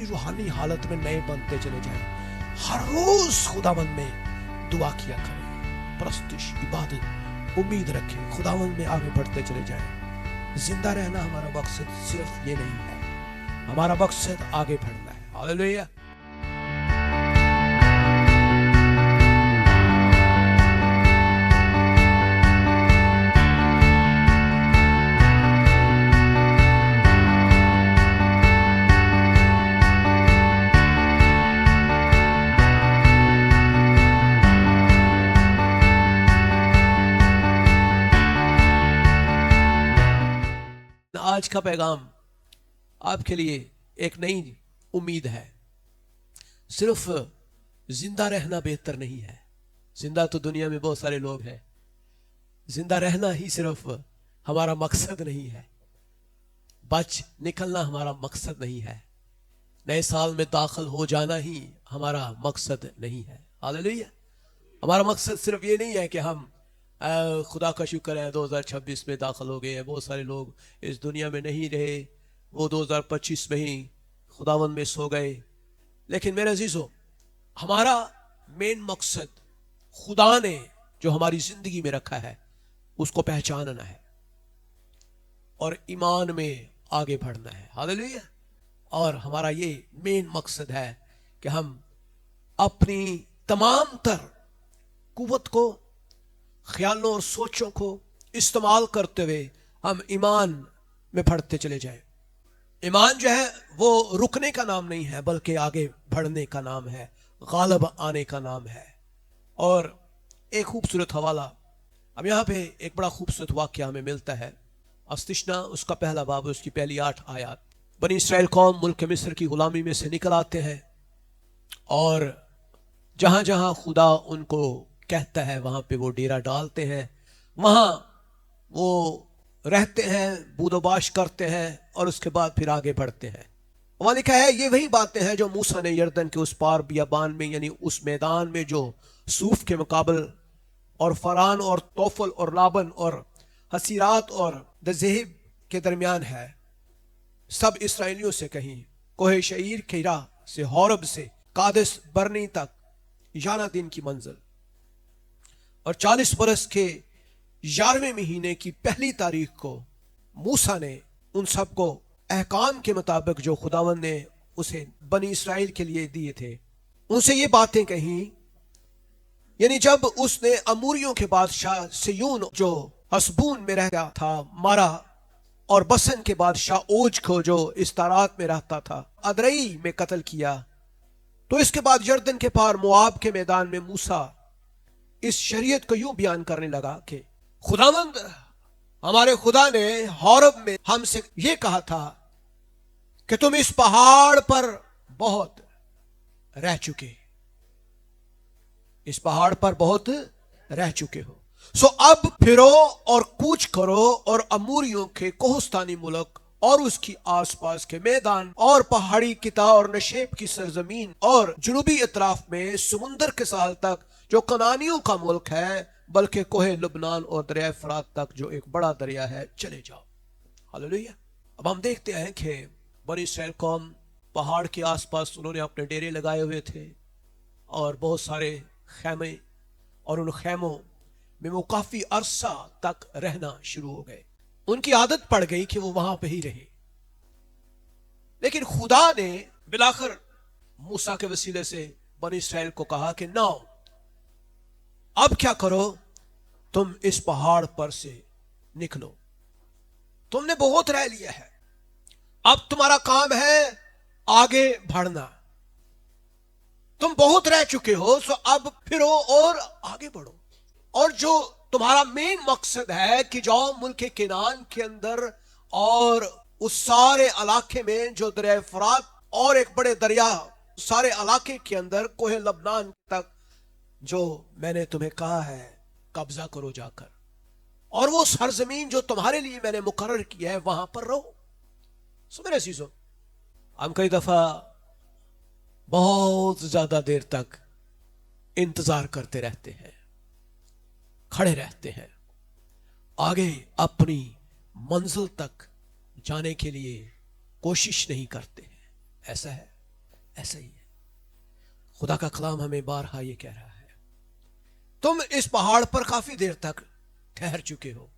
अपनी रूहानी हालत में नए बनते चले जाएं। हर रोज खुदावंद में दुआ किया करें, परस्तिश, इबादत, उम्मीद रखें, खुदावंद में आगे बढ़ते चले जाएं। जिंदा रहना हमारा मकसद सिर्फ ये नहीं है, हमारा मकसद आगे बढ़ना है। हालेलुया। आज का पैगाम आपके लिए एक नई उम्मीद है। सिर्फ जिंदा रहना बेहतर नहीं है, जिंदा तो दुनिया में बहुत सारे लोग हैं, जिंदा रहना ही सिर्फ हमारा मकसद नहीं है, बच निकलना हमारा मकसद नहीं है, नए साल में दाखिल हो जाना ही हमारा मकसद नहीं है। हालेलुया। हमारा मकसद सिर्फ ये नहीं है कि हम खुदा का शुक्र है 2026 में दाखिल हो गए हैं, बहुत सारे लोग इस दुनिया में नहीं रहे, वो 2025 में ही खुदावंद में सो गए। लेकिन मेरे अजीजों, हमारा मेन मकसद खुदा ने जो हमारी जिंदगी में रखा है उसको पहचानना है और ईमान में आगे बढ़ना है। हालेलुया। और हमारा ये मेन मकसद है कि हम अपनी तमाम तर कुव्वत को, ख्यालों और सोचों को इस्तेमाल करते हुए हम ईमान में बढ़ते चले जाएं। ईमान जो है वो रुकने का नाम नहीं है, बल्कि आगे बढ़ने का नाम है, गालिब आने का नाम है। और एक खूबसूरत हवाला, अब यहाँ पे एक बड़ा खूबसूरत वाक़या हमें मिलता है। अस्तिशना उसका पहला बाब, उसकी पहली 8 आयत। बनी इसराइल कौम मुल्क मिस्र की गुलामी में से निकल आते हैं और जहां जहां खुदा उनको कहता है वहां पे वो डेरा डालते हैं, वहां वो रहते हैं, बूदोबाश करते हैं और उसके बाद फिर आगे बढ़ते हैं। वहां लिखा है ये वही बातें हैं जो मूसा ने यरदन के उस पार बियाबान में, यानी उस मैदान में जो सूफ के मुकाबल और फरान और तोफल और लाबन और हसीरात और दज़ेहिब के दरमियान है, सब इसराइलियों से कहीं, कोहे शईर के राह से हौरब से कादिस बरनी तक 11 दिन की मंजिल। और 40 बरस के 11वें महीने की पहली तारीख को मूसा ने उन सबको अहकाम के मुताबिक जो खुदावंद ने उसे बनी इसराइल के लिए दिए थे, उनसे ये बातें कही। यानी जब उसने अमूरियों के बादशाह सियून जो हसबून में रहता था मारा, और बसन के बादशाह ओज को जो इस्तारात में रहता था अदरई में कत्ल किया, तो इसके बाद यरदन के पार मुआब के मैदान में मूसा इस शरीयत को यूं बयान करने लगा कि खुदावंद हमारे खुदा ने हौरब में हमसे ये कहा था कि तुम इस पहाड़ पर बहुत रह चुके, इस पहाड़ पर बहुत रह चुके हो, सो अब फिरो और कूच करो और अमूरियों के कोहस्तानी मुल्क और उसकी आसपास के मैदान और पहाड़ी किता और नशेब की सरजमीन और जुनूबी इतराफ में समुंदर के साल तक जो कनानियों का मुल्क है, बल्कि कोहे लुबनान और दरिया फरात तक जो एक बड़ा दरिया है, चले जाओ। हालेलुया। अब हम देखते हैं कि बनी इसराइल कौम पहाड़ के आसपास उन्होंने अपने डेरे लगाए हुए थे और बहुत सारे खैमे, और उन खैमों में वो काफी अरसा तक रहना शुरू हो गए। उनकी आदत पड़ गई कि वो वहां पे ही रहे। लेकिन खुदा ने बिलाखिर मूसा के वसीले से बनी इसराइल को कहा कि ना, अब क्या करो, तुम इस पहाड़ पर से निकलो, तुमने बहुत रह लिया है, अब तुम्हारा काम है आगे बढ़ना, तुम बहुत रह चुके हो, सो अब फिरो और आगे बढ़ो। और जो तुम्हारा मेन मकसद है कि जाओ मुल्क केनान के अंदर और उस सारे इलाके में जो दरिया फरात और एक बड़े दरिया सारे इलाके के अंदर कोहे लबनान तक जो मैंने तुम्हें कहा है कब्जा करो जाकर, और वो सरजमीन जो तुम्हारे लिए मैंने मुकर्रर किया है वहां पर रहो। सो मेरे अजीजों, हम कई दफा बहुत ज्यादा देर तक इंतजार करते रहते हैं, खड़े रहते हैं, आगे अपनी मंजिल तक जाने के लिए कोशिश नहीं करते हैं। ऐसा है, ऐसा ही है। खुदा का कलाम हमें बारहा ये कह रहा है, तुम इस पहाड़ पर काफी देर तक ठहर चुके हो,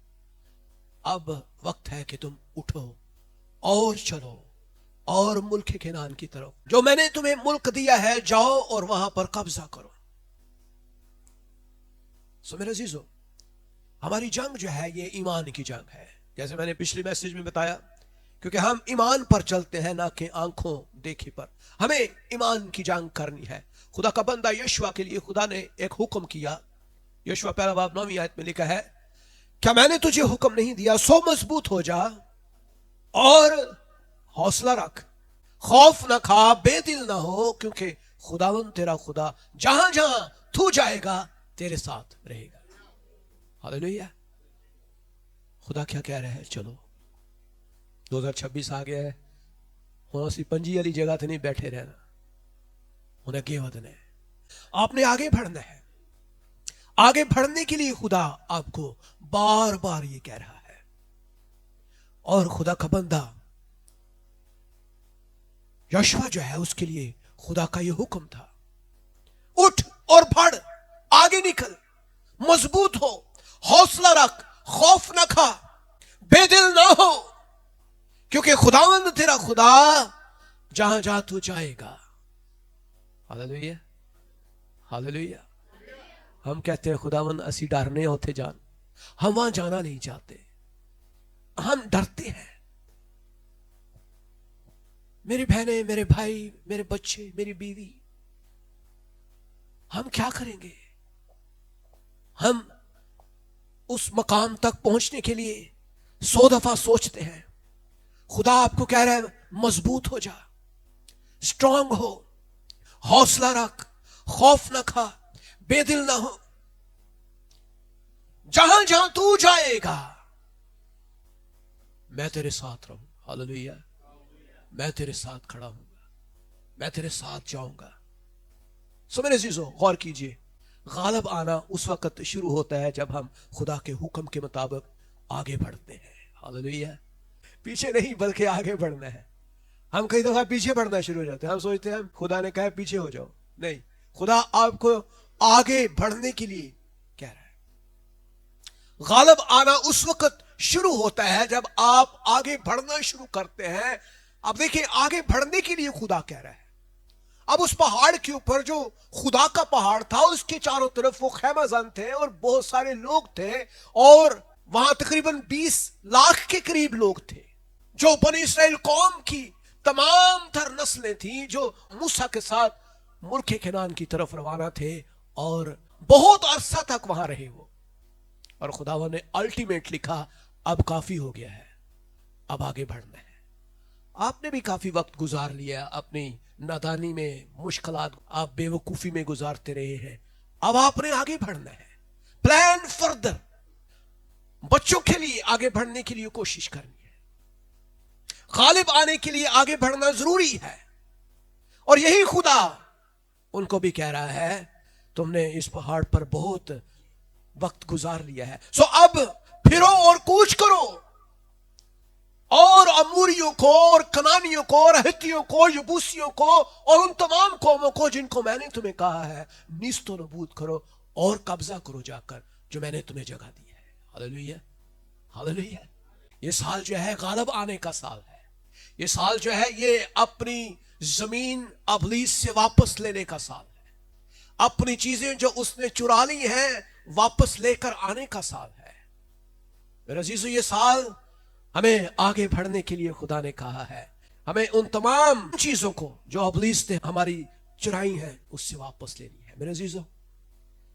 अब वक्त है कि तुम उठो और चलो और मुल्क केनान की तरफ, जो मैंने तुम्हें मुल्क दिया है, जाओ और वहां पर कब्जा करो। सो मेरे अजीजों, हमारी जंग जो है ये ईमान की जंग है, जैसे मैंने पिछली मैसेज में बताया, क्योंकि हम ईमान पर चलते हैं ना कि आंखों देखी पर। हमें ईमान की जंग करनी है। खुदा का बंदा यशवा के लिए खुदा ने एक हुक्म किया। यशवा पहला बाब 9वीं आयत में लिखा है, क्या मैंने तुझे हुक्म नहीं दिया, सो मजबूत हो जा और हौसला रख, खौफ ना खा, बेदिल ना हो, क्योंकि खुदावन तेरा खुदा जहां जहां तू जाएगा तेरे साथ रहेगा। हालेलुया। खुदा क्या कह रहे हैं, चलो 2026 आ गया है, हुण असीं पंजी वाली जगह ते नहीं बैठे रहना, हुण अगे वधना है, आपने आगे बढ़ना है। आगे बढ़ने के लिए खुदा आपको बार बार ये कह रहा है। और खुदा का बंदा यशवा जो है, उसके लिए खुदा का ये हुक्म था, उठ और बढ़, आगे निकल, मजबूत हो, हौसला रख, खौफ न खा, बेदिल ना हो, क्योंकि खुदावंद तेरा खुदा जहां जहां तू जाएगा। Hallelujah, hallelujah. हम कहते हैं खुदावंद असी डरने होते जान, हम वहां जाना नहीं चाहते, हम डरते हैं। मेरी बहनें, मेरे भाई, मेरे बच्चे, मेरी बीवी, हम क्या करेंगे? हम उस मकाम तक पहुंचने के लिए 100 दफा सोचते हैं। खुदा आपको कह रहा है, मजबूत हो जा, स्ट्रांग हो, हौसला रख, खौफ ना खा, बेदिल ना हो, जहां जहां तू जाएगा मैं तेरे साथ रहूं। हालेलुया। मैं तेरे साथ खड़ा हूंगा, मैं तेरे साथ जाऊंगा। सो मेरे अजीजों, गौर कीजिए, गालिब आना उस वक्त शुरू होता है जब हम खुदा के हुक्म के मुताबिक आगे बढ़ते हैं। हालेलुया। पीछे नहीं बल्कि आगे बढ़ना है। हम कई दफा पीछे बढ़ना शुरू हो जाते हैं, हम सोचते हैं खुदा ने कहा पीछे हो जाओ। नहीं, खुदा आपको आगे बढ़ने के लिए कह रहा है। गालिब आना उस वक्त शुरू होता है जब आप आगे बढ़ना शुरू करते हैं। अब देखिए, आगे बढ़ने के लिए खुदा कह रहा है। अब उस पहाड़ के ऊपर, जो खुदा का पहाड़ था, उसके चारों तरफ वो खैमाजान थे और बहुत सारे लोग थे, और वहां तकरीबन 20 लाख के करीब लोग थे, जो बनी इस्राएल कौम की तमाम तर नस्लें थी, जो मूसा के साथ मुल्क केनान की तरफ रवाना थे और बहुत अरसा तक वहां रहे वो। और खुदावन ने अल्टीमेट लिखा, अब काफी हो गया है, अब आगे बढ़ना है। आपने भी काफी वक्त गुजार लिया अपनी नादानी में, मुश्किलात आप बेवकूफी में गुजारते रहे हैं। अब आपने आगे बढ़ना है, प्लान फर्दर, बच्चों के लिए आगे बढ़ने के लिए कोशिश करनी है, गालिब आने के लिए आगे बढ़ना जरूरी है। और यही खुदा उनको भी कह रहा है, तुमने इस पहाड़ पर बहुत वक्त गुजार लिया है, सो अब फिरो और कूच करो, और अमूरियों को और कनानियों को और हित्तियों को, यबूसियों को और उन तमाम कौमों को जिनको मैंने तुम्हें कहा है, नीस्तो नबूद करो और कब्जा करो जाकर, जो मैंने तुम्हें जगह दी है। Hallelujah, hallelujah. ये साल जो है गालिब आने का साल है। ये साल जो है ये अपनी जमीन अबलीस से वापस लेने का साल है। अपनी चीजें जो उसने चुरा ली हैं वापस लेकर आने का साल है। मेरे अजीजों, ये साल हमें आगे बढ़ने के लिए खुदा ने कहा है। हमें उन तमाम चीजों को जो अबलीस ने हमारी चुराई हैं उससे वापस लेनी है। मेरे अजीजों,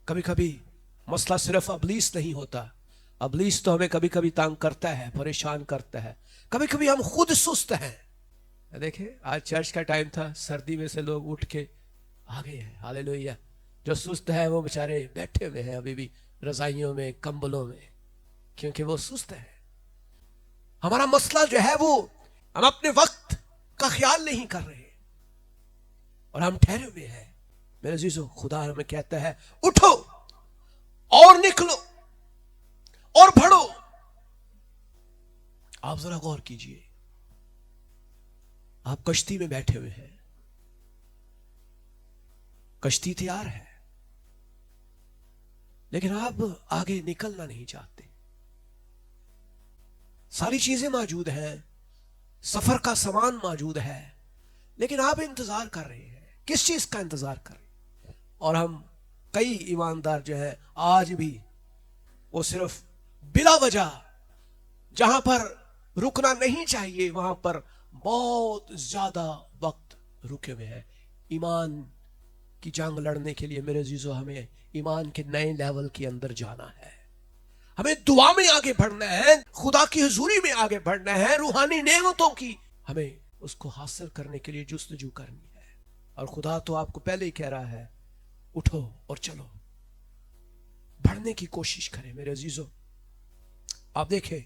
कभी कभी मसला सिर्फ अबलीस नहीं होता। अबलीस तो हमें कभी कभी तंग करता है, परेशान करता है। कभी कभी हम खुद सुस्त हैं। देखिए, आज चर्च का टाइम था, सर्दी में से लोग उठ के आ गए हैं। हालेलुया। जो सुस्त है वो बेचारे बैठे हुए हैं अभी भी रजाइयों में, कंबलों में, क्योंकि वो सुस्त है। हमारा मसला जो है वो हम अपने वक्त का ख्याल नहीं कर रहे और हम ठहरे हुए हैं। मेरे अजीजों, खुदा हमें कहता है, उठो और निकलो और बढ़ो। आप जरा गौर कीजिए, आप कश्ती में बैठे हुए हैं, کشتی تیار ہے لیکن آپ آگے نکلنا نہیں چاہتے. ساری چیزیں موجود ہیں, سفر کا سامان موجود ہے, لیکن آپ انتظار کر رہے ہیں. کس چیز کا انتظار کر رہے ہیں؟ اور ہم کئی ایماندار جو ہے آج بھی وہ صرف بلا وجہ جہاں پر رکنا نہیں چاہیے وہاں پر بہت زیادہ وقت رکے ہوئے ہیں. ایمان کی جنگ لڑنے کے لیے میرے عزیزو ہمیں ایمان کے نئے لیول کے اندر جانا ہے. ہمیں دعا میں آگے بڑھنا ہے, خدا کی حضوری میں آگے بڑھنا ہے, روحانی نعمتوں کی ہمیں اس کو حاصل کرنے کے لیے جستجو کرنی ہے. اور خدا تو آپ کو پہلے ہی کہہ رہا ہے اٹھو اور چلو, بڑھنے کی کوشش کریں. میرے عزیزو آپ دیکھیں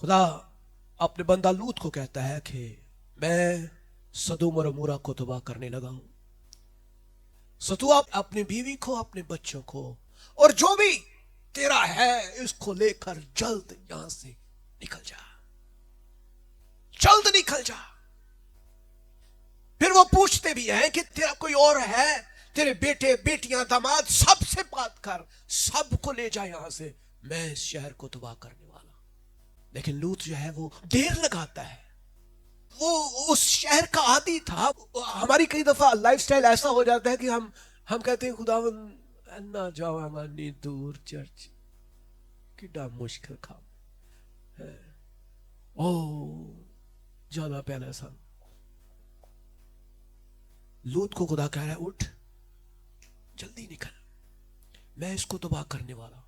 خدا اپنے بندہ لوط کو کہتا ہے کہ میں سدوم اور عمورہ کو تباہ کرنے لگا ہوں. ستو آپ اپنی بیوی کو, اپنے بچوں کو اور جو بھی تیرا ہے اس کو لے کر جلد یہاں سے نکل جا, جلد نکل جا. پھر وہ پوچھتے بھی ہیں کہ تیرا کوئی اور ہے, تیرے بیٹے بیٹیاں داماد سب سے بات کر, سب کو لے جا یہاں سے, میں اس شہر کو تباہ کرنے والا. لیکن لوط جو ہے وہ دیر لگاتا ہے. وہ اس شہر کا عادی تھا. ہماری کئی دفعہ لائف سٹائل ایسا ہو جاتا ہے کہ ہم کہتے ہیں خداوند نہ جاؤ ہماری دور چرچ کڈا مشکل کام ہے, او جانا پہنا سن. لوط کو خدا کہہ رہا ہے اٹھ جلدی نکل, میں اس کو تباہ کرنے والا.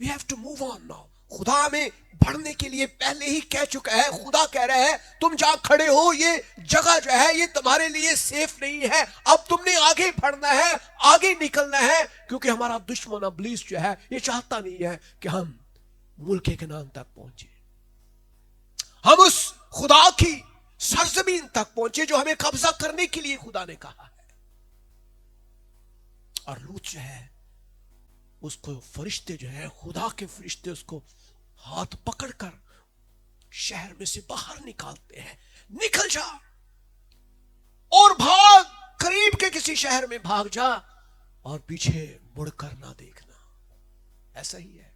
We have to move on now. خدا ہمیں بڑھنے کے لیے پہلے ہی کہہ چکا ہے. خدا کہہ رہا ہے تم جہاں کھڑے ہو یہ جگہ جو ہے یہ تمہارے لیے سیف نہیں ہے, اب تم نے آگے بڑھنا ہے, آگے نکلنا ہے, کیونکہ ہمارا دشمن ابلیس جو ہے یہ چاہتا نہیں ہے کہ ہم ملک کنعان تک پہنچے, ہم اس خدا کی سرزمین تک پہنچے جو ہمیں قبضہ کرنے کے لیے خدا نے کہا ہے. اور لوط جو ہے اس کو فرشتے جو ہے خدا کے فرشتے اس کو ہاتھ پکڑ کر شہر میں سے باہر نکالتے ہیں, نکل جا اور بھاگ, قریب کے کسی شہر میں بھاگ جا اور پیچھے مڑ کر نہ دیکھنا. ایسا ہی ہے,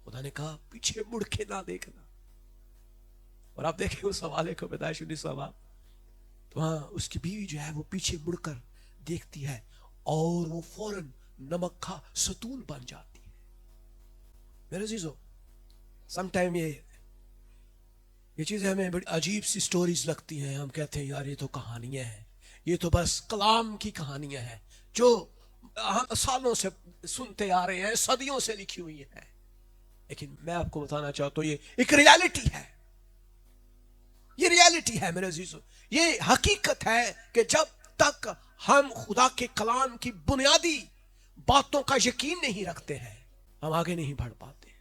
خدا نے کہا پیچھے مڑ کے نہ دیکھنا. اور آپ دیکھیں اس حوالے کو پیدائش 19 باب, تو وہاں اس کی بیوی جو ہے وہ پیچھے مڑ کر دیکھتی ہے اور وہ فوراً نمک کھا ستون بن جاتی ہے. میرے عزیزو سم ٹائم یہ چیزیں ہمیں بڑی عجیب سی سٹوریز لگتی ہیں. ہم کہتے ہیں یار یہ تو کہانیاں ہیں, یہ تو بس کلام کی کہانیاں ہیں جو ہم سالوں سے سنتے آ رہے ہیں, صدیوں سے لکھی ہوئی ہیں. لیکن میں آپ کو بتانا چاہتا ہوں یہ ایک ریالٹی ہے, یہ ریالٹی ہے میرے عزیزو, یہ حقیقت ہے کہ جب تک ہم خدا کے کلام کی بنیادی باتوں کا یقین نہیں رکھتے ہیں ہم آگے نہیں بڑھ پاتے ہیں.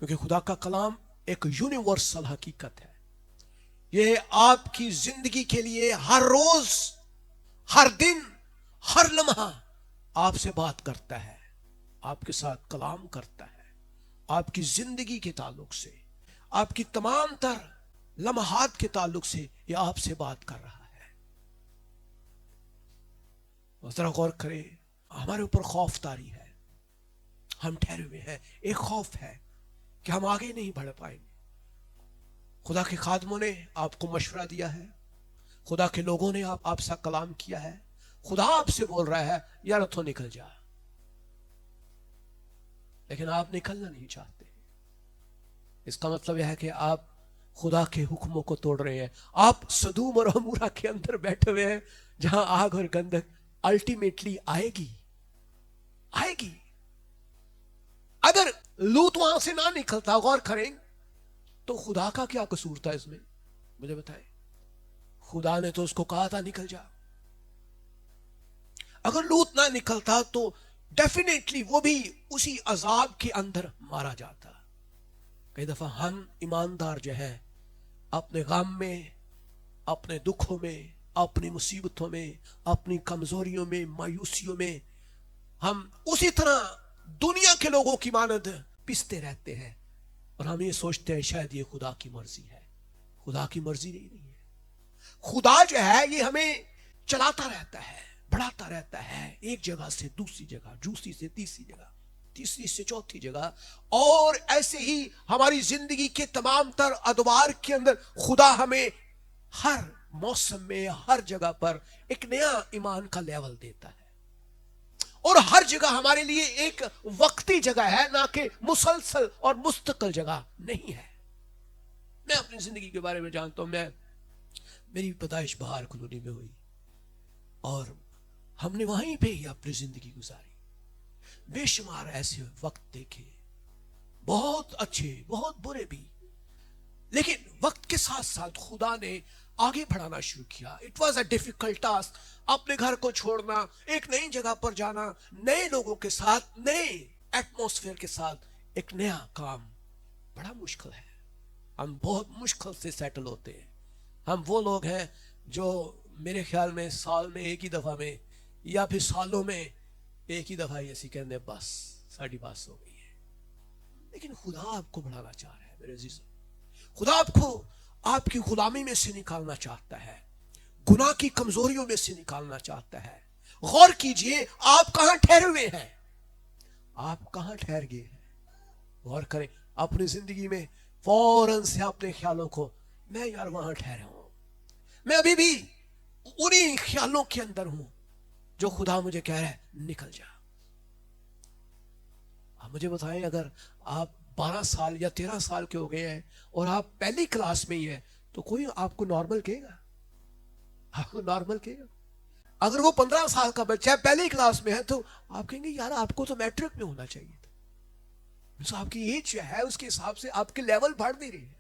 کیونکہ خدا کا کلام ایک یونیورسل حقیقت ہے. یہ آپ کی زندگی کے لیے ہر روز, ہر دن, ہر لمحہ آپ سے بات کرتا ہے, آپ کے ساتھ کلام کرتا ہے. آپ کی زندگی کے تعلق سے, آپ کی تمام تر لمحات کے تعلق سے یہ آپ سے بات کر رہا ہے. ذرا غور کریں, ہمارے اوپر خوف طاری ہے, ہم ٹھہرے ہوئے ہیں, ایک خوف ہے کہ ہم آگے نہیں بڑھ پائیں گے. خدا کے خادموں نے آپ کو مشورہ دیا ہے, خدا کے لوگوں نے آپ سے کلام کیا ہے, خدا آپ سے بول رہا ہے یار تو نکل جا, لیکن آپ نکلنا نہیں چاہتے. اس کا مطلب یہ ہے کہ آپ خدا کے حکموں کو توڑ رہے ہیں. آپ سدوم اور عمورہ کے اندر بیٹھے ہوئے ہیں جہاں آگ اور گندک الٹیمیٹلی آئے گی. اگر لوط وہاں سے نہ نکلتا, غور کریں تو خدا کا کیا قصور تھا اس میں, مجھے بتائیں. خدا نے تو اس کو کہا تھا نکل جا. اگر لوط نہ نکلتا تو ڈیفینیٹلی وہ بھی اسی عذاب کے اندر مارا جاتا. کئی دفعہ ہم ایماندار جو ہیں اپنے غم میں, اپنے دکھوں میں, اپنی مصیبتوں میں, اپنی کمزوریوں میں, مایوسیوں میں ہم اسی طرح دنیا کے لوگوں کی مانند پستے رہتے ہیں اور ہم یہ سوچتے ہیں شاید یہ خدا کی مرضی ہے. خدا کی مرضی نہیں ہے. خدا جو ہے یہ ہمیں चलाता रहता है, बढ़ाता रहता है, एक जगह से दूसरी जगह, दूसरी से तीसरी जगह, तीसरी से चौथी जगह। और ऐसे ही हमारी जिंदगी के तमाम तर अदवार के अंदर खुदा हमें हर मौसम में, हर जगह पर एक नया ईमान का लेवल देता है। और हर जगह हमारे लिए एक वक्ती जगह है, ना कि मुसलसल और मुस्तकिल जगह नहीं है। मैं अपनी जिंदगी के बारे में जानता हूं। मेरी पैदाइश बाहर कॉलोनी में हुई और हमने वहीं पे ही अपनी जिंदगी गुजारी। बेशुमार ऐसे वक्त देखे, बहुत अच्छे बहुत बुरे भी, लेकिन वक्त के साथ साथ खुदा ने आगे बढ़ाना शुरू किया। It was a difficult task, अपने घर को छोड़ना, एक नई जगह पर जाना, नए लोगों के साथ, नए एटमॉस्फेयर के साथ एक नया काम बड़ा मुश्किल है। हम बहुत मुश्किल से सेटल होते हैं। हम वो लोग हैं जो मेरे ख्याल में साल में एक ही दफा में या फिर सालों में एक ही दफा ऐसी कहने बस साड़ी बात हो गई है। लेकिन खुदा आपको बढ़ाना चाह रहा है मेरे अजीज। खुदा आपको आपकी गुलामी में से निकालना चाहता है, गुनाह की कमजोरियों में से निकालना चाहता है। गौर कीजिए, आप कहां ठहरे हुए हैं, आप कहां ठहर गए हैं। गौर करें अपनी जिंदगी में, फौरन से अपने ख्यालों को, मैं यार वहां ठहरा हूं, मैं अभी भी उन्हीं ख्यालों के अंदर हूं जो खुदा मुझे कह रहा है निकल जा। आप मुझे बताएं, अगर आप 12 साल या 13 साल के हो गए हैं और आप पहली क्लास में ही है, तो कोई आपको नॉर्मल कहेगा? आपको नॉर्मल कहेगा? अगर वो 15 साल का बच्चा है, पहली क्लास में है, तो आप कहेंगे यार आपको तो मैट्रिक में होना चाहिए था। तो आपकी एज जो है उसके हिसाब से आपके लेवल बढ़ नहीं रही है।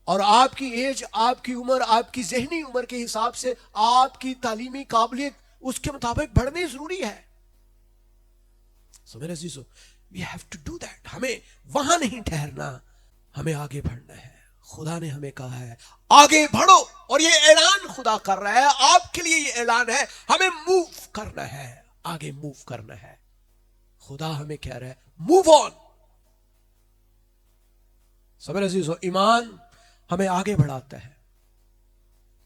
और आपकी एज, आपकी उम्र, आपकी जहनी उम्र के हिसाब से आपकी तालीमी काबिलियत उसके मुताबिक बढ़नी जरूरी है। So मेरे अजीजों, we have to do that। हमें वहां नहीं ठहरना, हमें आगे बढ़ना है। खुदा ने हमें कहा है आगे बढ़ो, और ये ऐलान खुदा कर रहा है आपके लिए। ये ऐलान है हमें मूव करना है, आगे मूव करना है। खुदा हमें कह रहा है मूव ऑन। सब मेरे अजीजों, ईमान हमें आगे बढ़ाता है।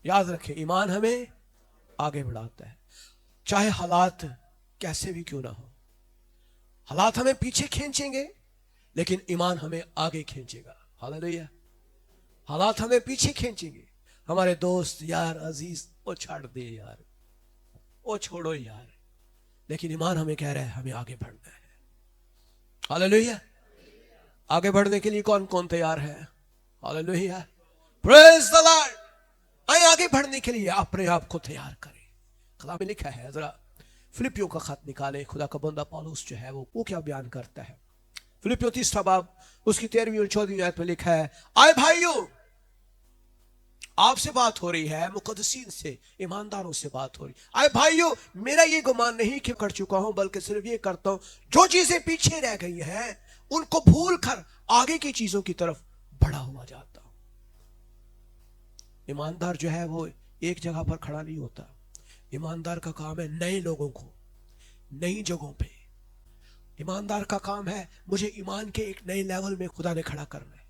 याद रखें, ईमान हमें आगे बढ़ाता है, चाहे हालात कैसे भी क्यों ना हो। हालात हमें पीछे खींचेंगे, लेकिन ईमान हमें आगे खींचेगा। हालेलुया। हालात हमें पीछे खींचेंगे, हमारे दोस्त यार अजीज वो छाड़ दे यार, वो छोड़ो यार, लेकिन ईमान हमें कह रहा है हमें आगे बढ़ना है। हालेलुया। आगे बढ़ने के लिए कौन कौन तैयार है? Hallelujah, praise the Lord. आए आगे बढ़ने के लिए अपने आप को तैयार करें। कलाम में लिखा है, जरा फिलिपियों का खत निकाले। खुदा का बंदा पौलुस जो है वो क्या बयान करता है। फिलिपियों 3 बाब उसकी 13वीं और 14वीं आयत में लिखा है, आए भाइयों, आपसे बात हो रही है, मुकद्दसीन से, ईमानदारों से बात हो रही। आए भाइयों, मेरा ये गुमान नहीं कि कर चुका हूं, बल्कि सिर्फ ये करता हूं जो चीजें पीछे रह गई हैं उनको भूल कर आगे की चीजों की तरफ बढ़ा हुआ जाता हूं। ईमानदार जो है वो एक जगह पर खड़ा नहीं होता। ईमानदार का काम है नए लोगों को नई जगहों पे। ईमानदार का काम है मुझे ईमान के एक नए लेवल में खुदा ने खड़ा करना है।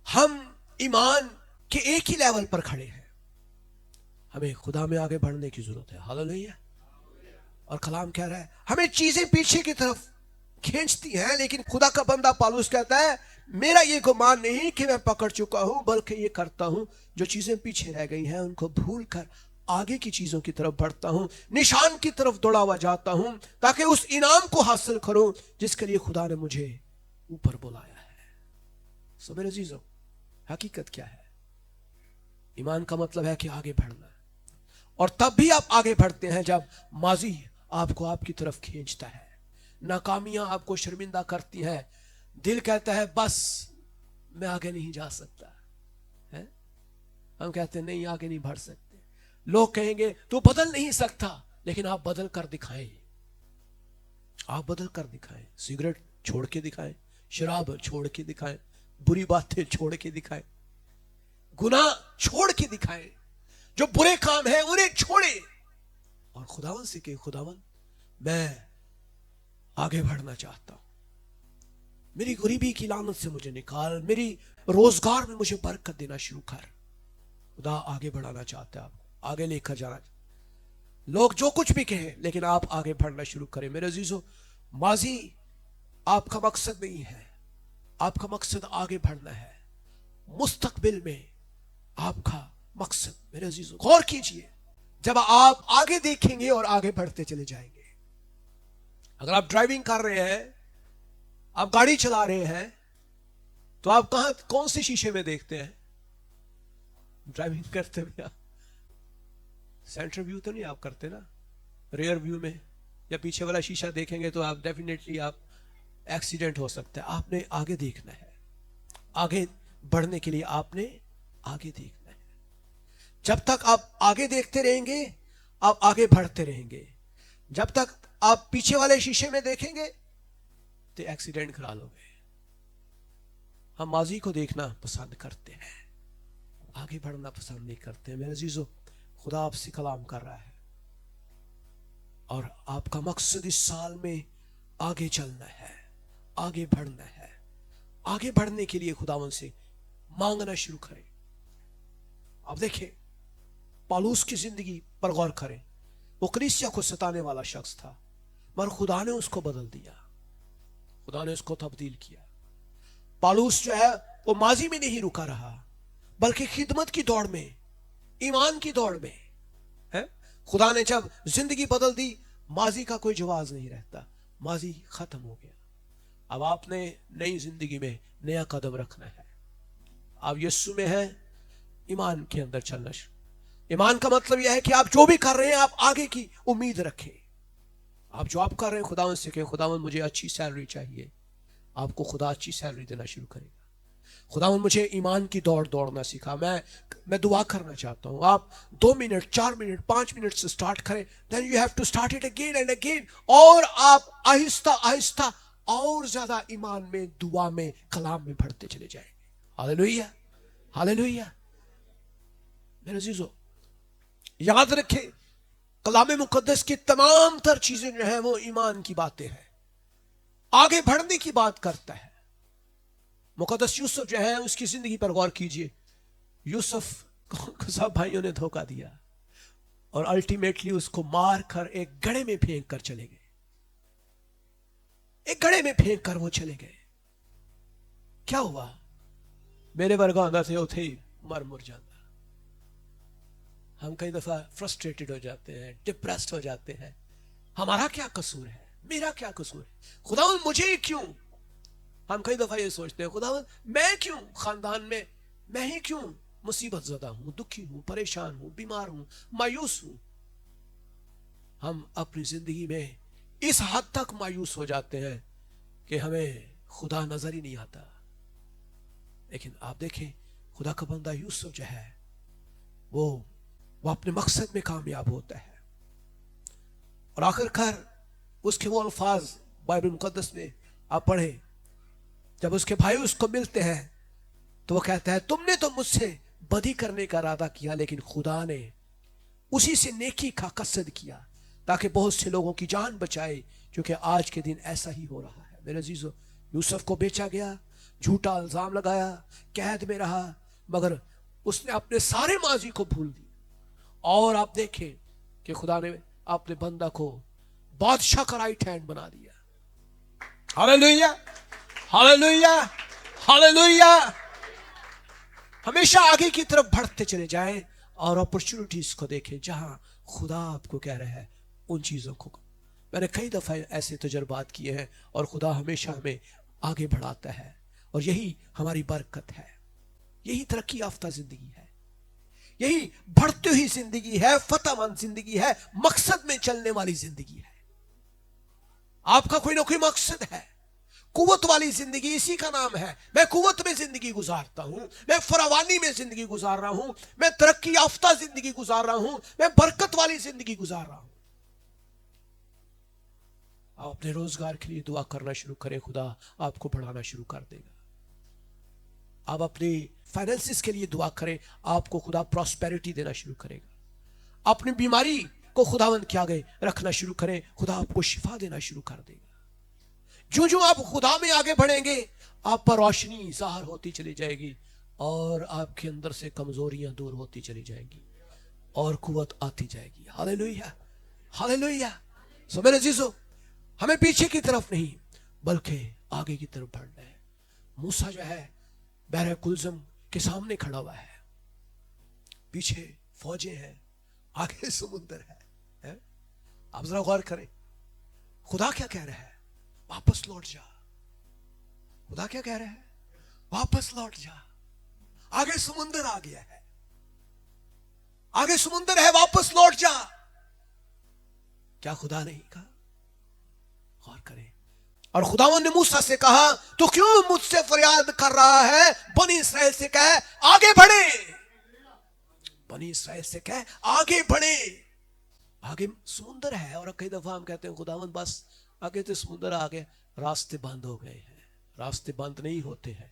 हम ईमान के एक ही लेवल पर खड़े हैं, हमें खुदा में आगे बढ़ने की जरूरत है। हालेलुया। और कलाम कह रहा है हमें चीजें पीछे की तरफ खींचती हैं, लेकिन खुदा का बंदा पौलुस कहता है मेरा ये गुमान नहीं कि मैं पकड़ चुका हूं, बल्कि ये करता हूं जो चीजें पीछे रह गई हैं उनको भूल कर आगे की चीजों की तरफ बढ़ता हूं, निशान की तरफ दौड़ा हुआ जाता हूं, ताकि उस इनाम को हासिल करूं जिसके लिए खुदा ने मुझे ऊपर बुलाया है। सो मेरे अजीजों, हकीकत क्या है? ईमान का मतलब है कि आगे बढ़ना, और तब भी आप आगे बढ़ते हैं जब माजी आपको आपकी तरफ खींचता है, नाकामियां आपको शर्मिंदा करती हैं, दिल कहता है बस मैं आगे नहीं जा सकता है। हम कहते हैं नहीं आगे नहीं बढ़ सकते। लोग कहेंगे तू बदल नहीं सकता, लेकिन आप बदल कर दिखाएं, आप बदल कर दिखाएं। सिगरेट छोड़ के दिखाएं, शराब छोड़ के दिखाएं, बुरी बातें छोड़ के दिखाएं, गुनाह छोड़ के दिखाएं, जो बुरे काम है उन्हें छोड़े, और खुदावन से कहे खुदावन मैं आगे बढ़ना चाहता हूं, मेरी गरीबी की लानत से मुझे निकाल, मेरी रोजगार में मुझे बरकत देना शुरू कर। खुदा आगे बढ़ाना चाहता है आपको। आगे लेकर जाना। लोग जो कुछ भी कहें, लेकिन आप आगे बढ़ना शुरू करें। मेरे अजीजों, माजी आपका मकसद नहीं है, आपका मकसद आगे बढ़ना है। मुस्तकबिल में आपका मकसद, मेरे अजीजों गौर कीजिए, जब आप आगे देखेंगे और आगे बढ़ते चले जाएंगे। अगर आप ड्राइविंग कर रहे हैं, आप गाड़ी चला रहे हैं, तो आप कौन से शीशे में देखते हैं? ड्राइविंग करते हुए आप सेंटर व्यू तो नहीं आप करते ना, रियर व्यू में या पीछे वाला शीशा देखेंगे तो आप डेफिनेटली आप एक्सीडेंट हो सकता है। आपने आगे देखना है, आगे बढ़ने के लिए आपने आगे देखना है। जब तक आप आगे देखते रहेंगे, आप आगे बढ़ते रहेंगे। जब तक आप पीछे वाले शीशे में देखेंगे तो एक्सीडेंट करा लोगे। हम माजी को देखना पसंद करते हैं, आगे बढ़ना पसंद नहीं करते। मेरे अजीजों, खुदा आपसे कलाम कर रहा है और आपका मकसद इस साल में आगे चलना है, आगे बढ़ना है। आगे बढ़ने के लिए खुदावन से मांगना शुरू करें। आप देखें, पौलुस की जिंदगी पर गौर करें। वो कलीसिया को सताने वाला शख्स था, मगर खुदा ने उसको बदल दिया, खुदा ने उसको तब्दील किया। पौलुस जो है वो माजी में नहीं रुका रहा, बल्कि खिदमत की दौड़ में, ईमान की दौड़ में है। खुदा ने जब जिंदगी बदल दी, माजी का कोई जवाब नहीं रहता, माजी खत्म हो गया। अब आपने नई जिंदगी में नया कदम रखना है। आप यीशु में हैं, ईमान के अंदर चलना। ईमान का मतलब यह है कि आप जो भी कर रहे हैं, आप आगे की उम्मीद रखें। आप जो आप कर रहे हैं, खुदावन से कहें, खुदावन मुझे अच्छी सैलरी चाहिए। आपको खुदा अच्छी सैलरी देना शुरू करेगा। खुदावन मुझे ईमान की दौड़ दौड़ना सिखा, मैं दुआ करना चाहता हूं। आप 2 मिनट, 4 मिनट, 5 मिनट से स्टार्ट करें, then you have to start it again and again. और आप आहिस्ता आहिस्ता और ज्यादा ईमान में, दुआ में, कलाम में बढ़ते चले जाएंगे। Hallelujah, hallelujah. मेरे अजीजों, याद रखें, कलाम मुकद्दस की तमाम तर चीजें जो है वो ईमान की बातें हैं, आगे बढ़ने की बात करता है। मुकद्दस यूसुफ जो है, उसकी जिंदगी पर गौर कीजिए। यूसुफ को सब भाइयों ने धोखा दिया और अल्टीमेटली उसको मार कर एक गड्ढे में फेंक कर चले गए। एक गड्ढे में फेंक कर वो चले गए। क्या हुआ? मेरे वर्गा होता थे उथे मर जाता। हम कई दफा फ्रस्ट्रेटेड हो जाते हैं, डिप्रेस्ड हो जाते हैं। हमारा क्या कसूर है, मेरा क्या कसूर है, खुदावन मुझे क्यों? हम कई दफा ये सोचते हैं, खुदावन मैं क्यों खानदान में, मैं ही क्यों मुसीबत ज़दा हूं, दुखी हूं, परेशान हूं, बीमार हूं, मायूस हूं। हम अपनी जिंदगी में इस हद तक मायूस हो जाते हैं कि हमें खुदा नजर ही नहीं आता। लेकिन आप देखें, खुदा का बंदा यूसुफ जो है वो अपने मकसद में कामयाब होता है। और आखिरकार उसके वो अल्फाज बाइबल मुकद्दस में आप पढ़े, जब उसके भाई उसको मिलते हैं तो वो कहता है, तुमने तो मुझसे बदी करने का इरादा किया, लेकिन खुदा ने उसी से नेकी का कसद किया ताकि बहुत से लोगों की जान बचाए, क्योंकि आज के दिन ऐसा ही हो रहा है। मेरे अजीजों, यूसुफ को बेचा गया, झूठा इल्जाम लगाया, कैद में रहा, मगर उसने अपने सारे माजी को भूल दिया। और आप देखें कि खुदा ने अपने बंदा को बादशाह का राइट हैंड बना दिया। Hallelujah, hallelujah, hallelujah. हमेशा आगे की तरफ बढ़ते चले जाएं और अपॉर्चुनिटीज को देखें जहां खुदा आपको कह रहा है उन चीजों को। मैंने कई दफा ऐसे तजुर्बात किए हैं और खुदा हमेशा हमें आगे बढ़ाता है, और यही हमारी बरकत है, यही तरक्की याफ्ता जिंदगी है, यही बढ़ती हुई जिंदगी है, फतहमंद जिंदगी है, मकसद में चलने वाली जिंदगी है। आपका कोई ना कोई मकसद है। कुव्वत वाली जिंदगी इसी का नाम है। मैं कुव्वत में जिंदगी गुजारता हूं, मैं फरावानी में जिंदगी गुजार रहा हूं, मैं तरक्की याफ्ता जिंदगी गुजार रहा हूं, मैं बरकत वाली जिंदगी गुजार रहा हूं। आप अपने रोजगार के लिए दुआ करना शुरू करें, खुदा आपको बढ़ाना शुरू कर देगा। आप अपनी फाइनेंसिस के लिए दुआ करें, आपको खुदा प्रॉस्पेरिटी देना शुरू करेगा। अपनी बीमारी को खुदावंद के आगे रखना शुरू करें, खुदा आपको शिफा देना शुरू कर देगा। जो जो आप खुदा में आगे बढ़ेंगे, आप पर रोशनी ज़ाहिर होती चली जाएगी और आपके अंदर से कमजोरियां दूर होती चली जाएंगी और कुव्वत आती जाएगी। Hallelujah, hallelujah. सो मेरे अजीजों, हमें पीछे की तरफ नहीं बल्कि आगे की तरफ बढ़ना है। मूसा जो है बहरे कुलज़म के सामने खड़ा हुआ है, पीछे फौजें हैं, आगे समुद्र है? आप जरा गौर करें, खुदा क्या कह रहा है? वापस लौट जा। खुदा क्या कह रहा है? वापस लौट जा। आगे समुद्र आ गया है, आगे समुद्र है, वापस लौट जा। क्या खुदा नहीं कहा? गौर करें। और खुदावंद ने मूसा से कहा, तो क्यों मुझसे फरियाद कर रहा है? बनी इसराइल से कह आगे बढ़े। बनी इसराइल से कह आगे बढ़े। आगे समुद्र है। और कई दफा हम कहते हैं खुदावंद बस आगे तो समुद्र आ गए, रास्ते बंद हो गए हैं। रास्ते बंद नहीं होते हैं।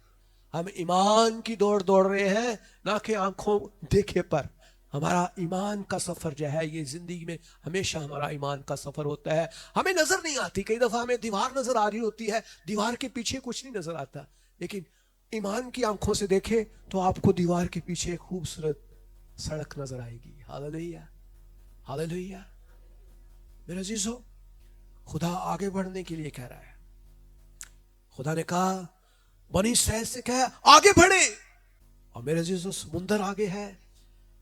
हम ईमान की दौड़ दौड़ रहे हैं, ना कि आंखों देखे पर। हमारा ईमान का सफर जो है, ये जिंदगी में हमेशा हमारा ईमान का सफर होता है। हमें नजर नहीं आती, कई दफा हमें दीवार नजर आ रही होती है, दीवार के पीछे कुछ नहीं नजर आता। लेकिन ईमान की आंखों से देखे तो आपको दीवार के पीछे एक खूबसूरत सड़क नजर आएगी। Hallelujah, hallelujah. मेरे अजीजों, खुदा आगे बढ़ने के लिए कह रहा है। खुदा ने कहा बनी इसराइल से कह आगे बढ़े। और मेरे अजीजों, समुंदर आगे है,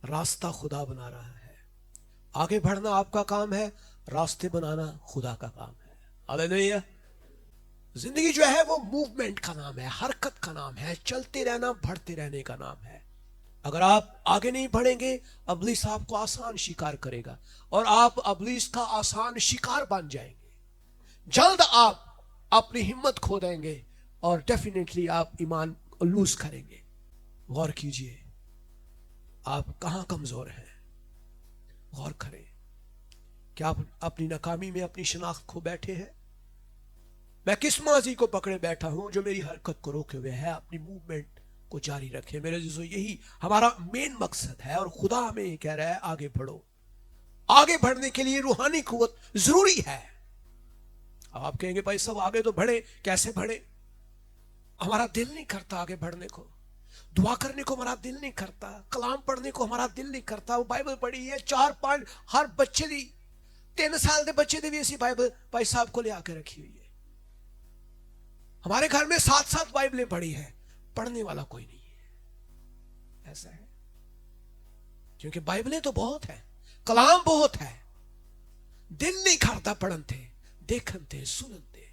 रास्ता खुदा बना रहा है। आगे बढ़ना आपका काम है, रास्ते बनाना खुदा का काम है। हालेलुया। जिंदगी जो है वो मूवमेंट का नाम है, हरकत का नाम है, चलते रहना, बढ़ते रहने का नाम है। अगर आप आगे नहीं बढ़ेंगे, अबलीस आपको आसान शिकार करेगा और आप अबलीस का आसान शिकार बन जाएंगे। जल्द आप अपनी हिम्मत खो देंगे और डेफिनेटली आप ईमान लूज करेंगे। गौर कीजिए, आप कहां कमजोर हैं, गौर करें। क्या आप अपनी नाकामी में अपनी शनाख्त खो बैठे हैं? मैं किस माजी को पकड़े बैठा हूं जो मेरी हरकत को रोके हुए है? अपनी मूवमेंट को जारी रखें। मेरे दोस्तों, यही हमारा मेन मकसद है। और खुदा हमें ये कह रहा है आगे बढ़ो। आगे बढ़ने के लिए रूहानी कुव्वत जरूरी है। अब आप कहेंगे भाई सब आगे तो बढ़े, कैसे बढ़े? हमारा दिल नहीं करता आगे बढ़ने को, दुआ करने को हमारा दिल नहीं करता, कलाम पढ़ने को हमारा दिल नहीं करता। वो बाइबल पढ़ी है 4-5 हर बच्चे दी, 3 साल के बच्चे दी भी ऐसी बाइबल भाई साहब को ले आकर रखी हुई है। हमारे घर में 7-7 बाइबलें पढ़ी है, पढ़ने वाला कोई नहीं है। ऐसा है क्योंकि बाइबलें तो बहुत है, कलाम बहुत है, दिल नहीं करता पढ़न थे, देखन थे, सुनन थे।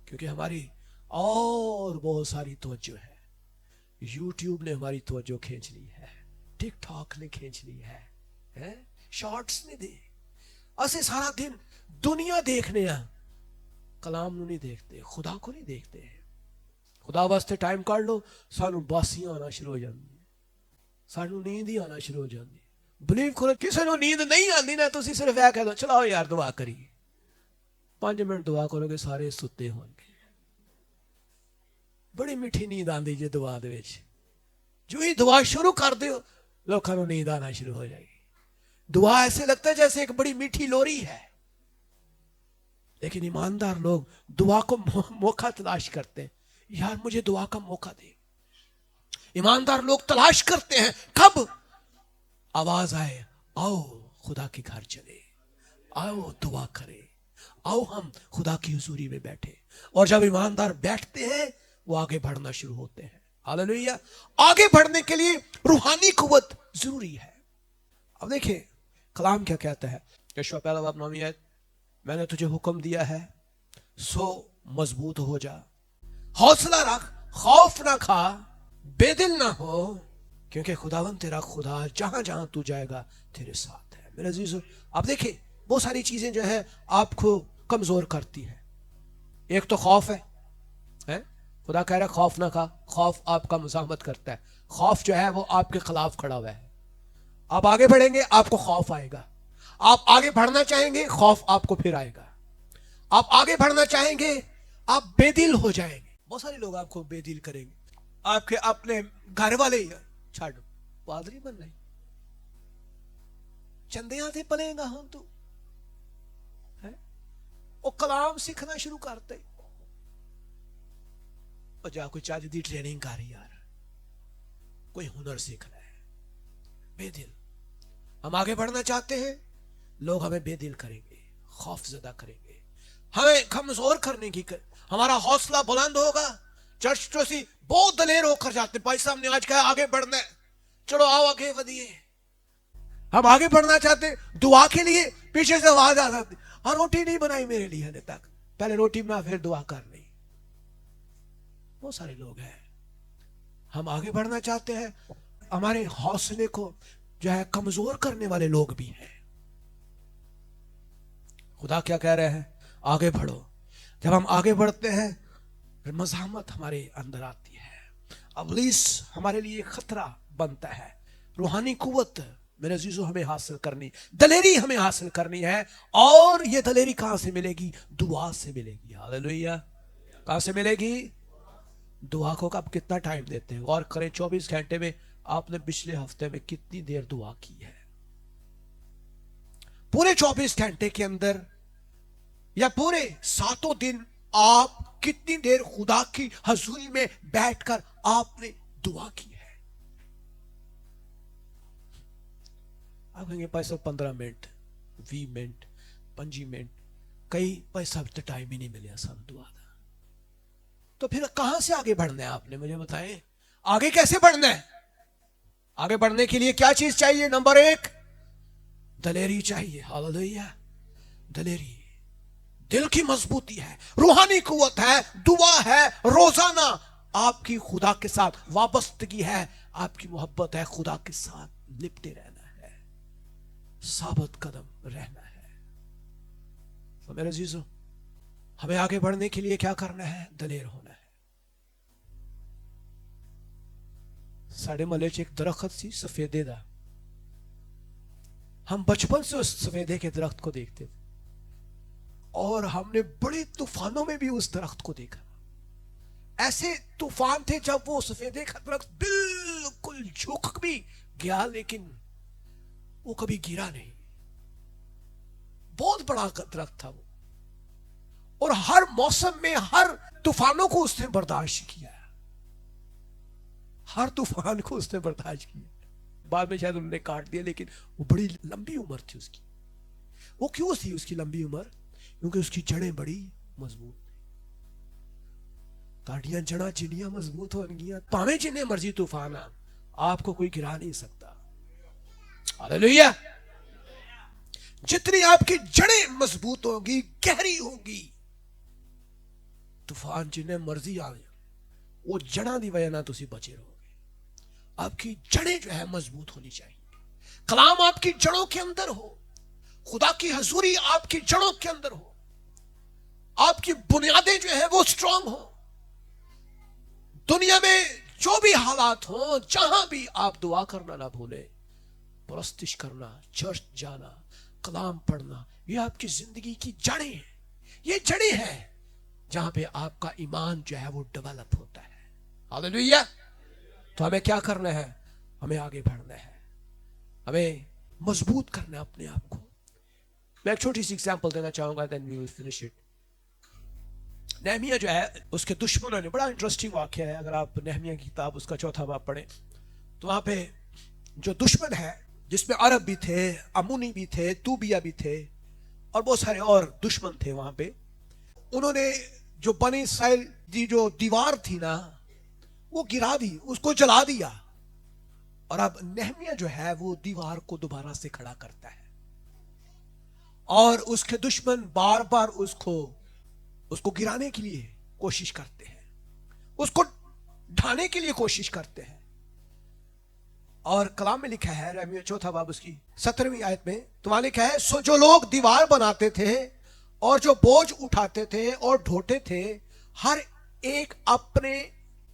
क्योंकि हमारी और बहुत सारी तवज्जो है। यूट्यूब ने हमारी तवज्जो खींच ली है, टिकटॉक ने खींच ली है, शॉर्ट्स ने दे। असे सारा दिन दुनिया देखने आ, कलाम नहीं देखते, खुदा को नहीं देखते। खुदा वास्ते टाइम काढ़ लो, सानू बासियां आना शुरू हो जाती, सानू नींद ही आना शुरू हो जाती। बिलीव करो, किसी को नींद नहीं आती ना, तुम सिर्फ यह कह दो चलाओ यार दुआ करिए, 5 मिनट दुआ करोगे सारे सुते होंगे। बड़ी मीठी नींद आती जी दुआ दे विच। जो ही दुआ शुरू कर दो लोगों को नींद आना शुरू हो जाएगी। दुआ ऐसे लगता है जैसे एक बड़ी मीठी लोरी है। लेकिन ईमानदार लोग दुआ को मौका तलाश करते हैं, यार मुझे दुआ का मौका दे। ईमानदार लोग तलाश करते हैं कब आवाज आए, आओ खुदा के घर चले, आओ दुआ करें, आओ हम खुदा की हुजूरी में बैठे। और जब ईमानदार बैठते हैं वो आगे बढ़ना शुरू होते हैं। हालेलुया। आगे बढ़ने के लिए रूहानी कुव्वत जरूरी है। अब देखिए कलाम क्या कहता है, यशूआ पहला बाब 9वीं आयत, मैंने तुझे हुक्म दिया है सो मजबूत हो जा, हौसला रख, खौफ ना खा, बेदिल ना हो, क्योंकि खुदावंद तेरा खुदा जहां जहां तू जाएगा तेरे साथ है। मेरे अजीजों, अब देखिए बहुत सारी चीजें जो है आपको कमजोर करती है। एक तो खौफ है? खुदा कह रहा है खौफ ना खा। खौफ आपका मुजाहमत करता है, खौफ जो है वो आपके खिलाफ खड़ा हुआ है। आप आगे बढ़ेंगे आपको खौफ आएगा, आप आगे बढ़ना चाहेंगे खौफ आपको फिर आएगा। आप आगे बढ़ना चाहेंगे आप बेदिल हो जाएंगे। बहुत सारे लोग आपको बेदिल करेंगे, आपके अपने घर वाले ही छाड़ो पादरी बन रहे, चंदियां से पलेगा हम तू है, वो कलाम सीखना शुरू करते और जा कोई चाची दी ट्रेनिंग कर यार, कोई हुनर सीखना है। बेदिल हम आगे बढ़ना चाहते हैं, लोग हमें बेदिल करेंगे, खौफजदा करेंगे, हमें कमजोर करने की हमारा हौसला बुलंद होगा। चर्च ट्रस्टी बहुत दलेर होकर जाते, भाई साहब ने आज कहा आगे बढ़ना है, चलो आओ आगे बढ़िए। हम आगे बढ़ना चाहते, दुआ के लिए पीछे से आवाज आ जाती, हाँ रोटी नहीं बनाई मेरे लिए अभी तक, पहले रोटी बना फिर दुआ कर ली। बहुत सारे लोग हैं, हम आगे बढ़ना चाहते हैं, हमारे हौसले को जो है कमजोर करने वाले लोग भी हैं। खुदा क्या कह रहे हैं? आगे बढ़ो। जब हम आगे बढ़ते हैं, मज़ामत हमारे अंदर आती है, इब्लीस हमारे लिए खतरा बनता है। रूहानी कुव्वत मेरे अजीजों हमें हासिल करनी, दलेरी हमें हासिल करनी है। और ये दलेरी कहां से मिलेगी? दुआ से मिलेगी। हालेलुया। कहां से मिलेगी? दुआ को आप कितना टाइम देते हैं? गौर करें, 24 घंटे में आपने पिछले हफ्ते में कितनी देर दुआ की है? पूरे 24 घंटे के अंदर या पूरे 7 दिन आप कितनी देर खुदा की हजूरी में बैठकर आपने दुआ की है? आप कहेंगे पैसा 15 मिनट, 20 मिनट, 25 मिनट, कई पैसा तो टाइम ही नहीं मिला सब दुआ का। तो फिर कहां से आगे बढ़ना है? आपने मुझे बताएं, आगे कैसे बढ़ना है? आगे बढ़ने के लिए क्या चीज चाहिए? नंबर 1 दलेरी चाहिए। हालेलुया। दलेरी, दिल की मजबूती है, रूहानी कुव्वत है, दुआ है, रोजाना आपकी खुदा के साथ वाबस्तगी है, आपकी मोहब्बत है, खुदा के साथ लिपटे रहना है, साबित कदम रहना है। तो मेरे अजीजों, हमें आगे बढ़ने के लिए क्या करना है? दलेर होना है। साढ़े महल्ले च एक दरख्त सी सफेदे दा, हम बचपन से उस सफेदे के दरख्त को देखते थे और हमने बड़े तूफानों में भी उस दरख्त को देखा। ऐसे तूफान थे जब वो सफेदे का दरख्त बिल्कुल झुक भी गया लेकिन वो कभी गिरा नहीं। बहुत बड़ा दरख्त था वो, और हर मौसम में हर तूफानों को उसने बर्दाश्त किया, हर तूफान को उसने बर्दाश्त किया। बाद में शायद उन्होंने काट दिया, लेकिन वो बड़ी लंबी उम्र थी उसकी। वो क्यों थी उसकी लंबी उम्र? क्योंकि उसकी जड़ें बड़ी मजबूत थी। ताड़ियां जड़ा जिन्नियां मजबूत हो गया, भावे जिन्ने मर्जी तूफान आ, आपको कोई गिरा नहीं सकता। हालेलुया। जितनी आपकी जड़ें मजबूत होंगी, गहरी होंगी, तूफान जिन्ने मर्जी आ जाए, वो जड़ा दी वजह ना तुसी बचे रहोगे। आपकी जड़ें जो है मजबूत होनी चाहिए, कलाम आपकी जड़ों के अंदर हो, खुदा की हजूरी आपकी जड़ों के अंदर हो, आपकी बुनियादें जो है वो स्ट्रांग हो। दुनिया में जो भी हालात हो, जहां भी आप दुआ करना ना भूले, परस्तिश करना, चर्च जाना, कलाम पढ़ना, ये आपकी जिंदगी की जड़ें हैं। ये जड़ें हैं जहां पे आपका ईमान जो है वो डेवलप होता है। हालेलुया। तो हमें क्या करना है? हमें आगे बढ़ना है, हमें मजबूत करना है अपने आप को। मैं एक छोटी सी एग्जांपल देना चाहूंगा, then we will finish it. नेहमिया जो है, उसके दुश्मनों ने, बड़ा इंटरेस्टिंग वाक्य है, अगर आप नेहमिया की किताब उसका 4था बाब पढ़ें तो वहां पे जो दुश्मन है, जिसमें अरब भी थे, अमूनी भी थे, तूबिया भी थे और बहुत सारे और दुश्मन थे वहां पे, उन्होंने जो बनी इस्राइल की जो दीवार थी ना, वो गिरा दी, उसको जला दिया। और अब नेहमिया जो है वो दीवार को दोबारा से खड़ा करता है, और उसके दुश्मन बार बार उसको गिराने के लिए कोशिश करते हैं, उसको ढाने के लिए कोशिश करते हैं। और कलाम में लिखा है, नेहमिया 4था बाब उसकी 17वीं आयत में, तुम्हारा लिखा है, सो जो लोग दीवार बनाते थे और जो बोझ उठाते थे और ढोते थे, हर एक अपने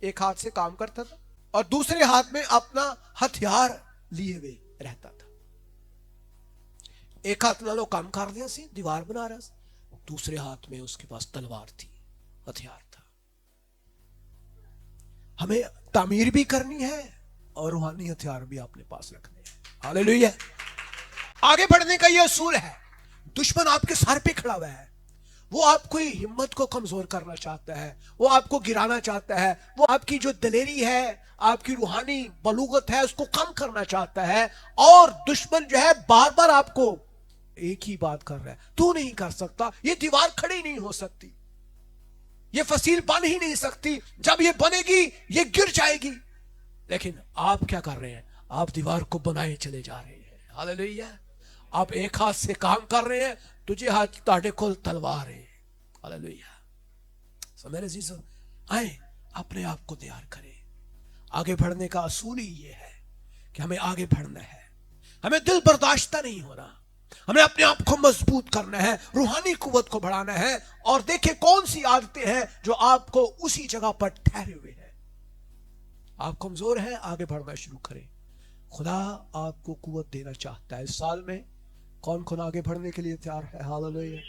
एक हाथ से काम करता था और दूसरे हाथ में अपना हथियार लिए हुए रहता था। एक हाथ नालों काम कर दिया सी, दीवार बना रहा, दूसरे हाथ में उसके पास तलवार थी, हथियार था। हमें तामीर भी करनी है और रूहानी हथियार भी अपने पास रखने हैं। हालेलुया। आगे बढ़ने का यह असूल है। दुश्मन आपके सर पे खड़ा हुआ है, وہ آپ کی ہمت کو کمزور کرنا چاہتا ہے، وہ آپ کو گرانا چاہتا ہے، وہ آپ کی جو دلیری ہے، آپ کی روحانی بلوغت ہے، اس کو کم کرنا چاہتا ہے۔ اور دشمن جو ہے بار بار آپ کو ایک ہی بات کر رہا ہے، تو نہیں کر سکتا، یہ دیوار کھڑی نہیں ہو سکتی، یہ فصیل بن ہی نہیں سکتی، جب یہ بنے گی یہ گر جائے گی۔ لیکن آپ کیا کر رہے ہیں؟ آپ دیوار کو بنائے چلے جا رہے ہیں۔ ہاللیلویہ۔ آپ ایک ہاتھ سے کام کر رہے ہیں، تجھے ہاتھ تاڑے کھول تلوار ہے۔ ہاللیلویہ۔ سو میرے عزیزو، آئیں اپنے آپ کو تیار کریں۔ آگے بڑھنے کا اصول ہی یہ ہے کہ ہمیں آگے بڑھنا ہے، ہمیں دل برداشتہ نہیں ہونا، ہمیں اپنے آپ کو مضبوط کرنا ہے، روحانی قوت کو بڑھانا ہے۔ اور دیکھیں کون سی عادتیں ہیں جو آپ کو اسی جگہ پر ٹھہرے ہوئے ہیں۔ آپ کمزور ہیں، آگے بڑھنا شروع کریں۔ خدا آپ کو قوت دینا چاہتا ہے۔ اس سال میں کون کون آگے بڑھنے کے لیے تیار ہے؟ ہاللیلویہ۔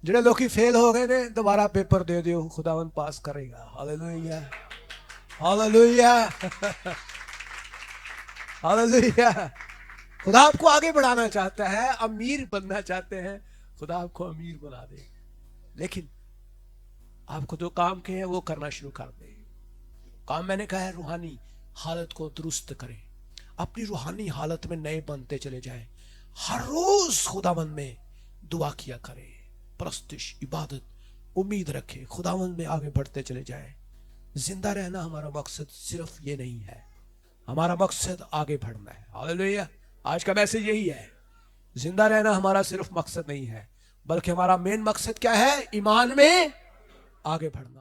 جنہیں لوگ ہی فیل ہو گئے نے دوبارہ پیپر دے دیو، خداوند پاس کرے گا۔ ہاللیلویہ، ہاللیلویہ، ہاللیلویہ۔ خدا آپ کو آگے بڑھانا چاہتا ہے، امیر بننا چاہتے ہیں، خدا آپ کو امیر بنا دے۔ لیکن آپ کو جو کام کہے ہیں وہ کرنا شروع کر دیں۔ کام میں نے کہا ہے روحانی حالت کو درست کریں، اپنی روحانی حالت میں نئے بنتے چلے جائیں۔ ہر روز خداوند میں دعا کیا کریں، پرستش، عبادت، امید رکھیں، خداوند میں آگے بڑھتے چلے جائیں۔ زندہ رہنا ہمارا مقصد صرف یہ نہیں ہے، ہمارا مقصد آگے بڑھنا ہے۔ ہاللیلویہ۔ آج کا میسج یہی ہے، زندہ رہنا ہمارا صرف مقصد نہیں ہے، بلکہ ہمارا مین مقصد کیا ہے؟ ایمان میں آگے بڑھنا۔